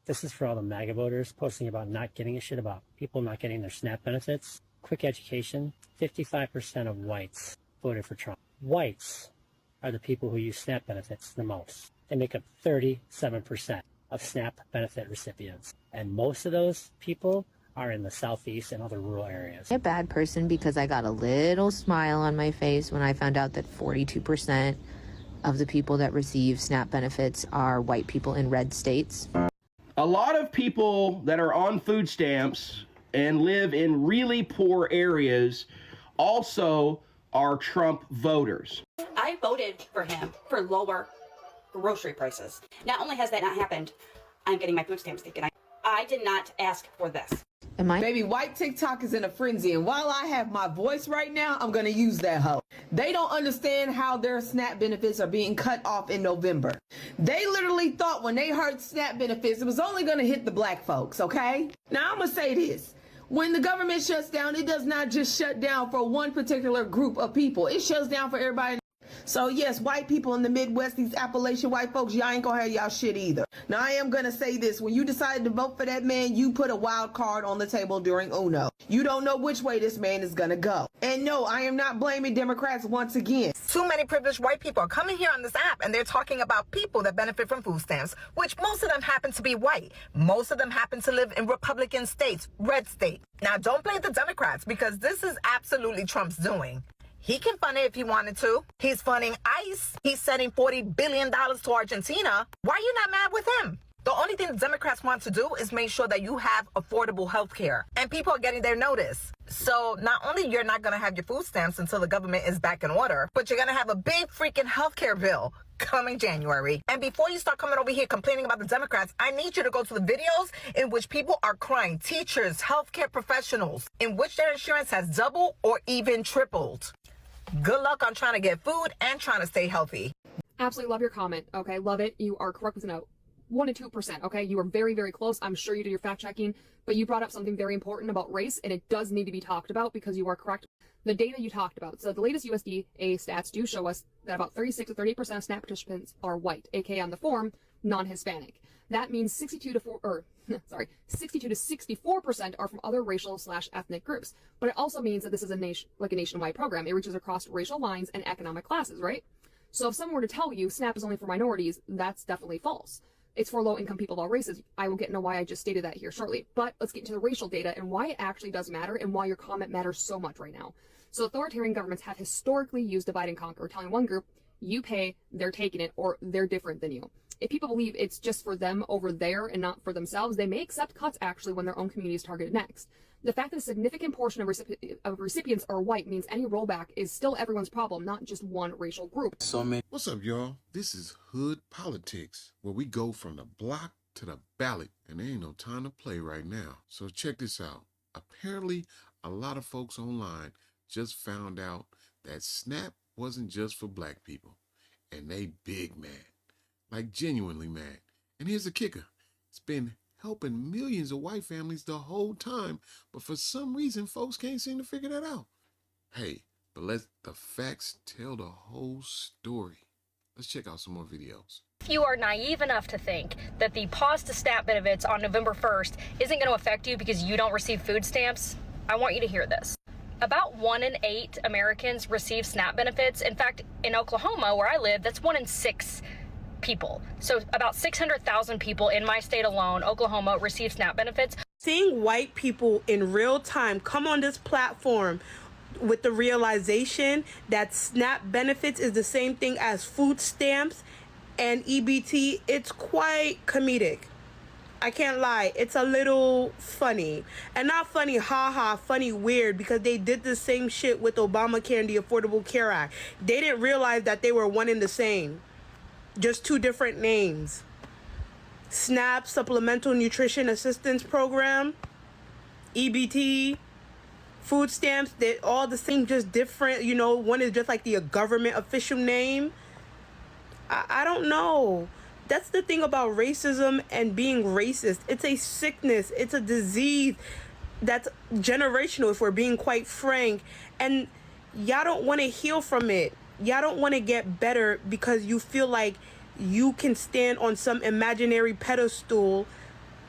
This is for all the MAGA voters posting about not getting a shit about people not getting their SNAP benefits. Quick education, 55% of whites voted for Trump. Whites are the people who use SNAP benefits the most. They make up 37% of SNAP benefit recipients. And most of those people are in the Southeast and other rural areas. I'm a bad person because I got a little smile on my face when I found out that 42% of the people that receive SNAP benefits are white people in red states. A lot of people that are on food stamps and live in really poor areas also are Trump voters. I voted for him for lower grocery prices. Not only has that not happened, I'm getting my food stamps taken. I did not ask for this. Baby, white TikTok is in a frenzy, and while I have my voice right now, I'm gonna use that hoe. They don't understand how their SNAP benefits are being cut off in November. They literally thought when they heard SNAP benefits, it was only gonna hit the black folks, okay? Now I'm gonna say this. When the government shuts down, it does not just shut down for one particular group of people. It shuts down for everybody. So yes, white people in the Midwest, these Appalachian white folks, y'all ain't gonna have y'all shit either. Now I am gonna say this, when you decided to vote for that man, you put a wild card on the table during Uno. You don't know which way this man is gonna go. And no, I am not blaming Democrats once again. Too many privileged white people are coming here on this app and they're talking about people that benefit from food stamps, which most of them happen to be white. Most of them happen to live in Republican states, red state. Now don't blame the Democrats because this is absolutely Trump's doing. He can fund it if he wanted to. He's funding ICE. He's sending $40 billion to Argentina. Why are you not mad with him? The only thing the Democrats want to do is make sure that you have affordable health care. And people are getting their notice. So not only you're not going to have your food stamps until the government is back in order, but you're going to have a big freaking health care bill coming January. And before you start coming over here complaining about the Democrats, I need you to go to the videos in which people are crying, teachers, healthcare professionals, in which their insurance has doubled or even tripled. Good luck on trying to get food and trying to stay healthy. Absolutely love your comment. Okay, love it. You are correct with 1 to 2%. Okay, you are very, very close. I'm sure you did your fact checking, but you brought up something very important about race, and it does need to be talked about because you are correct. The data you talked about. So the latest USDA stats do show us that about 36 to 38% of SNAP participants are white, aka on the form, non-Hispanic. That means 62 to 64% are from other racial/ethnic groups. But it also means that this is a nationwide program. It reaches across racial lines and economic classes, right? So if someone were to tell you SNAP is only for minorities, that's definitely false. It's for low-income people of all races. I will get into why I just stated that here shortly. But let's get into the racial data and why it actually does matter and why your comment matters so much right now. So authoritarian governments have historically used divide and conquer, telling one group, you pay, they're taking it, or they're different than you. If people believe it's just for them over there and not for themselves, they may accept cuts actually when their own community is targeted next. The fact that a significant portion of recipients are white means any rollback is still everyone's problem, not just one racial group. What's up, y'all? This is Hood Politics, where we go from the block to the ballot, and there ain't no time to play right now. So check this out. Apparently, a lot of folks online just found out that SNAP wasn't just for black people, and they big mad. Like genuinely mad. And here's the kicker. It's been helping millions of white families the whole time, but for some reason, folks can't seem to figure that out. Hey, but let the facts tell the whole story. Let's check out some more videos. If you are naive enough to think that the pause to SNAP benefits on November 1st isn't going to affect you because you don't receive food stamps, I want you to hear this. About 1 in 8 Americans receive SNAP benefits. In fact, in Oklahoma, where I live, that's 1 in 6 people. So about 600,000 people in my state alone, Oklahoma, receive SNAP benefits. Seeing white people in real time come on this platform with the realization that SNAP benefits is the same thing as food stamps and EBT, it's quite comedic. I can't lie, it's a little funny. And not funny, haha, funny, weird, because they did the same shit with Obamacare and the Affordable Care Act. They didn't realize that they were one and the same. Just two different names. SNAP, Supplemental Nutrition Assistance Program, EBT, food stamps, they're all the same, just different. You know, one is just like the government official name. I don't know. That's the thing about racism and being racist. It's a sickness. It's a disease that's generational, if we're being quite frank. And y'all don't want to heal from it. Y'all don't want to get better because you feel like you can stand on some imaginary pedestal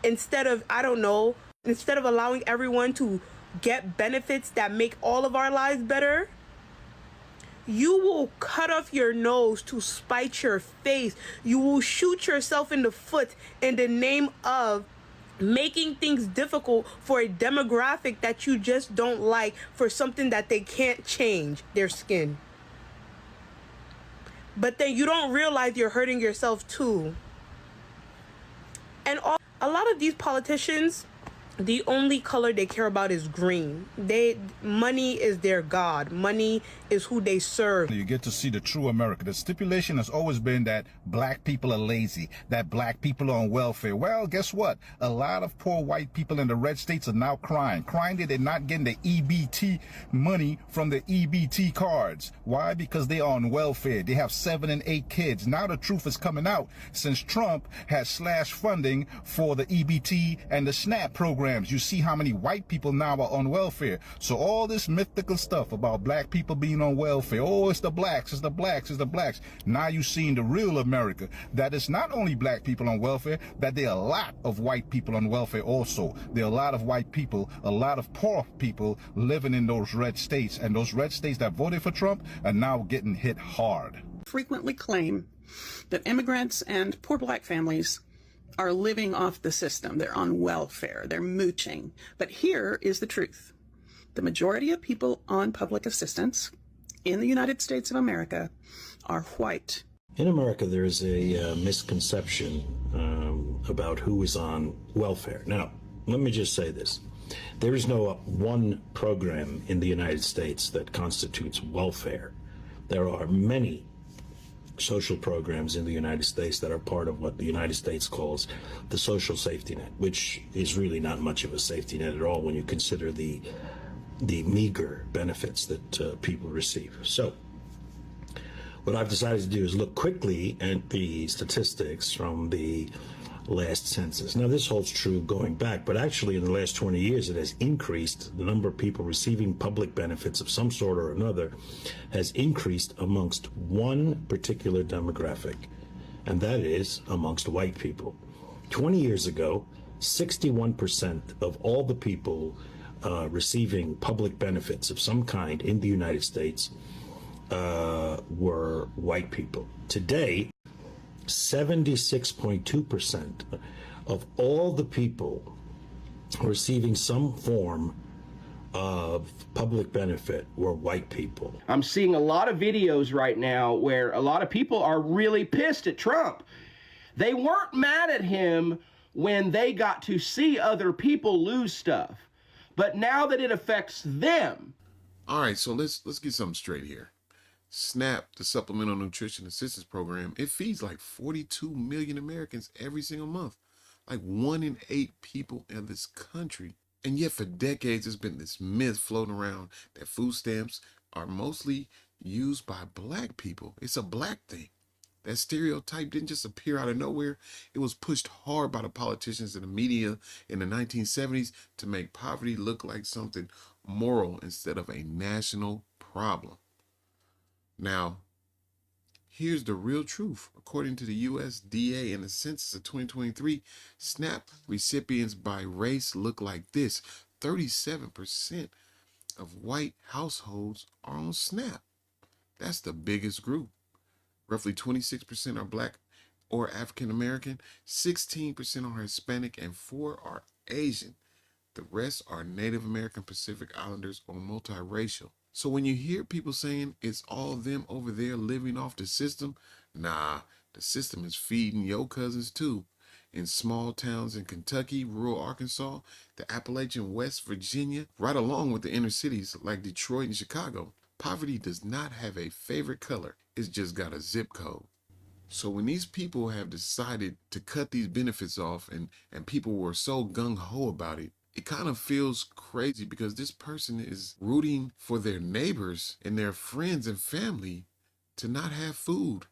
instead of, I don't know, instead of allowing everyone to get benefits that make all of our lives better, you will cut off your nose to spite your face. You will shoot yourself in the foot in the name of making things difficult for a demographic that you just don't like, for something that they can't change, their skin. But then you don't realize you're hurting yourself too. And a lot of these politicians, the only color they care about is green. Money is their god. Money is who they serve. You get to see the true America. The stipulation has always been that black people are lazy, that black people are on welfare. Well, guess what? A lot of poor white people in the red states are now crying that they're not getting the EBT money from the EBT cards. Why? Because they are on welfare. They have 7 and 8 kids. Now the truth is coming out since Trump has slashed funding for the EBT and the SNAP program. You see how many white people now are on welfare. So all this mythical stuff about black people being on welfare, oh, it's the blacks, it's the blacks, it's the blacks. Now you're seeing the real America, that it's not only black people on welfare, that there are a lot of white people on welfare also. There are a lot of white people, a lot of poor people living in those red states, and those red states that voted for Trump are now getting hit hard. Frequently claim that immigrants and poor black families are living off the system. They're on welfare. They're mooching. But here is the truth. The majority of people on public assistance in the United States of America are white. In America, there is a misconception about who is on welfare. Now, let me just say this. There is no one program in the United States that constitutes welfare. There are many social programs in the United States that are part of what the United States calls the social safety net, which is really not much of a safety net at all when you consider the meager benefits that people receive. So what I've decided to do is look quickly at the statistics from the last census. Now, this holds true going back, but actually in the last 20 years, it has increased. The number of people receiving public benefits of some sort or another has increased amongst one particular demographic, and that is amongst white people. 20 years ago, 61% of all the people receiving public benefits of some kind in the United States were white people. Today, 76.2% of all the people receiving some form of public benefit were white people. I'm seeing a lot of videos right now where a lot of people are really pissed at Trump. They weren't mad at him when they got to see other people lose stuff, but now that it affects them. All right, so let's get something straight here. SNAP, the Supplemental Nutrition Assistance Program, it feeds like 42 million Americans every single month, like 1 in 8 people in this country. And yet for decades, there's been this myth floating around that food stamps are mostly used by black people. It's a black thing. That stereotype didn't just appear out of nowhere. It was pushed hard by the politicians and the media in the 1970s to make poverty look like something moral instead of a national problem. Now, here's the real truth. According to the USDA and the census of 2023, SNAP recipients by race look like this. 37% of white households are on SNAP. That's the biggest group. Roughly 26% are black or African American, 16% are Hispanic, and 4% are Asian. The rest are Native American, Pacific Islanders, or multiracial. So when you hear people saying it's all them over there living off the system, nah, the system is feeding your cousins too. In small towns in Kentucky, rural Arkansas, the Appalachian West Virginia, right along with the inner cities like Detroit and Chicago, poverty does not have a favorite color. It's just got a zip code. So when these people have decided to cut these benefits off and people were so gung-ho about it, it kind of feels crazy because this person is rooting for their neighbors and their friends and family to not have food,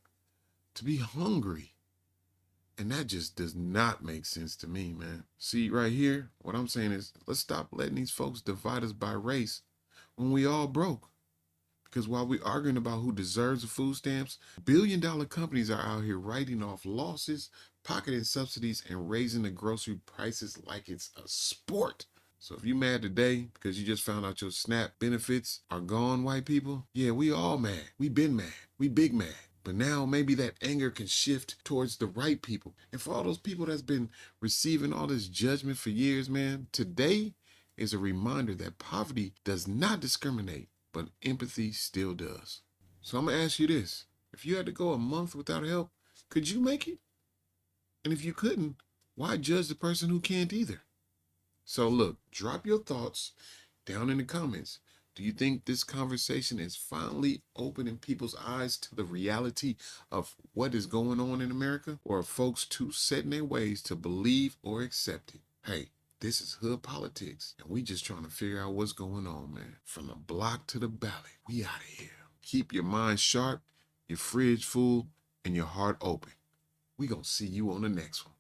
to be hungry. And that just does not make sense to me, man. See, right here, what I'm saying is let's stop letting these folks divide us by race when we all broke. Because while we're arguing about who deserves the food stamps, billion-dollar companies are out here writing off losses, pocketing subsidies, and raising the grocery prices like it's a sport. So if you mad today because you just found out your SNAP benefits are gone, white people, yeah, we all mad. We been mad. We big mad. But now maybe that anger can shift towards the right people. And for all those people that's been receiving all this judgment for years, man, today is a reminder that poverty does not discriminate, but empathy still does. So I'm going to ask you this. If you had to go a month without help, could you make it? And if you couldn't, why judge the person who can't either? So look, drop your thoughts down in the comments. Do you think this conversation is finally opening people's eyes to the reality of what is going on in America? Or are folks too set in their ways to believe or accept it? Hey, this is Hood Politics, and we just trying to figure out what's going on, man. From the block to the ballot, we out of here. Keep your mind sharp, your fridge full, and your heart open. We gonna see you on the next one.